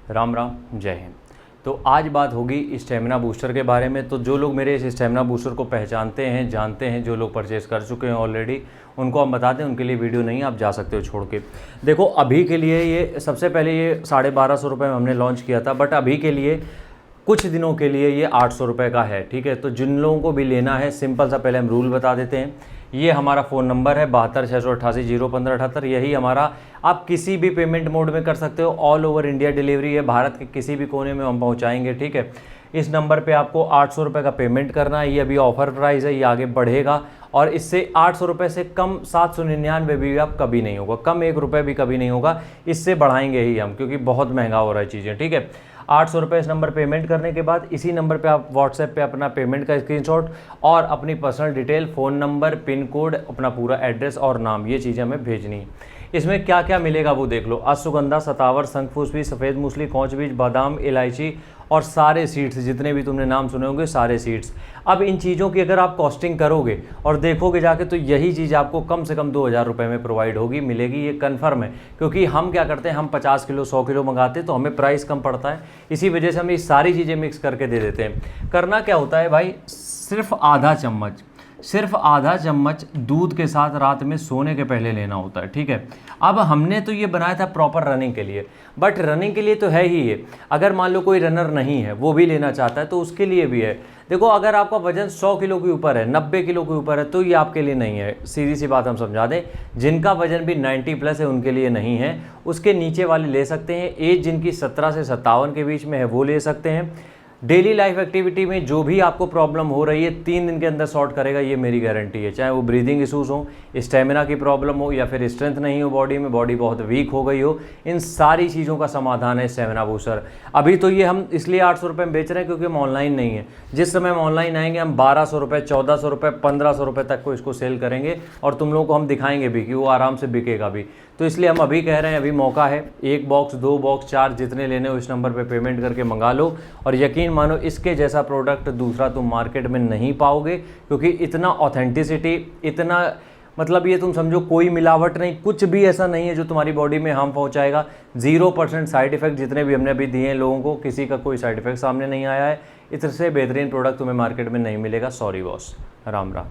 राम राम, जय हिंद। तो आज बात होगी स्टेमिना बूस्टर के बारे में। तो जो लोग मेरे इस स्टेमिना बूस्टर को पहचानते हैं, जानते हैं, जो लोग परचेज़ कर चुके हैं ऑलरेडी, उनको हम बता दें, उनके लिए वीडियो नहीं, आप जा सकते हो छोड़ के। देखो, अभी के लिए ये सबसे पहले ये 1250 में हमने लॉन्च किया था, बट अभी के लिए कुछ दिनों के लिए ये 800 रुपये का है, ठीक है। तो जिन लोगों को भी लेना है, सिंपल सा पहले हम रूल बता देते हैं। ये हमारा फ़ोन नंबर है 72 688 01578। यही हमारा, आप किसी भी पेमेंट मोड में कर सकते हो। ऑल ओवर इंडिया डिलीवरी है, भारत के किसी भी कोने में हम पहुंचाएंगे, ठीक है। इस नंबर पे आपको 800 रुपये का पेमेंट करना है। ये अभी ऑफर प्राइस है, ये आगे बढ़ेगा और इससे 800 रुपये से कम 799 भी आप कभी नहीं होगा, कम 1 रुपये भी कभी नहीं होगा। इससे बढ़ाएंगे ही हम, क्योंकि बहुत महंगा हो रहा है चीज़ें, ठीक है। 800 रुपये इस नंबर पेमेंट करने के बाद इसी नंबर पे आप व्हाट्सएप पे अपना पेमेंट का स्क्रीनशॉट और अपनी personal detail, phone number, pin code, अपना पूरा एड्रेस और नाम, ये चीज़ें हमें भेजनी है। इसमें क्या क्या मिलेगा वो देख लो। अश्वगंधा, सतावर, शंखपुष्पी, सफ़ेद मूसली, कौच बीज, बादाम, इलायची और सारे सीड्स, जितने भी तुमने नाम सुने होंगे सारे सीड्स। अब इन चीज़ों की अगर आप कॉस्टिंग करोगे और देखोगे जाके, तो यही चीज़ आपको कम से कम 2000 रुपये में प्रोवाइड होगी, मिलेगी, ये कन्फर्म है। क्योंकि हम क्या करते हैं, हम 50 किलो 100 किलो मंगाते हैं तो हमें प्राइस कम पड़ता है, इसी वजह से हम ये सारी चीज़ें मिक्स करके दे देते हैं। करना क्या होता है भाई, सिर्फ आधा चम्मच दूध के साथ रात में सोने के पहले लेना होता है, ठीक है। अब हमने तो ये बनाया था प्रॉपर रनिंग के लिए, बट रनिंग के लिए तो है ही ये। अगर मान लो कोई रनर नहीं है, वो भी लेना चाहता है, तो उसके लिए भी है। देखो, अगर आपका वजन 100 किलो के ऊपर है, 90 किलो के ऊपर है, तो ये आपके लिए नहीं है। सीधी सी बात हम समझा दें, जिनका वजन भी 90 प्लस है उनके लिए नहीं है। उसके नीचे वाले ले सकते हैं। एज जिनकी 17 से 57 के बीच में है वो ले सकते हैं। डेली लाइफ एक्टिविटी में जो भी आपको प्रॉब्लम हो रही है, 3 दिन के अंदर सॉर्ट करेगा, ये मेरी गारंटी है। चाहे वो ब्रीदिंग इशूज़ हो, स्टेमिना की प्रॉब्लम हो, या फिर स्ट्रेंथ नहीं हो बॉडी में, बॉडी बहुत वीक हो गई हो, इन सारी चीज़ों का समाधान है स्टेमिना बूस्टर। अभी तो ये हम इसलिए 800 रुपये में बेच रहे हैं क्योंकि हम ऑनलाइन नहीं है। जिस समय हम ऑनलाइन आएंगे, हम 1200 रुपये, 1400 रुपये, 1500 रुपये तक को इसको सेल करेंगे और तुम लोगों को हम दिखाएंगे भी कि वो आराम से बिकेगा भी। तो इसलिए हम अभी कह रहे हैं, अभी मौका है। 1 बॉक्स, 2 बॉक्स, 4, जितने लेने हो इस नंबर पे पेमेंट करके मंगा लो। और यकीन मानो, इसके जैसा प्रोडक्ट दूसरा तुम मार्केट में नहीं पाओगे, क्योंकि इतना ऑथेंटिसिटी, इतना मतलब ये तुम समझो कोई मिलावट नहीं, कुछ भी ऐसा नहीं है जो तुम्हारी बॉडी में हार्म पहुंचाएगा। 0% साइड इफेक्ट, जितने भी हमने अभी दिए हैं लोगों को, किसी का कोई साइड इफेक्ट सामने नहीं आया है। इससे बेहतरीन प्रोडक्ट तुम्हें मार्केट में नहीं मिलेगा। Sorry boss, Ram Ram.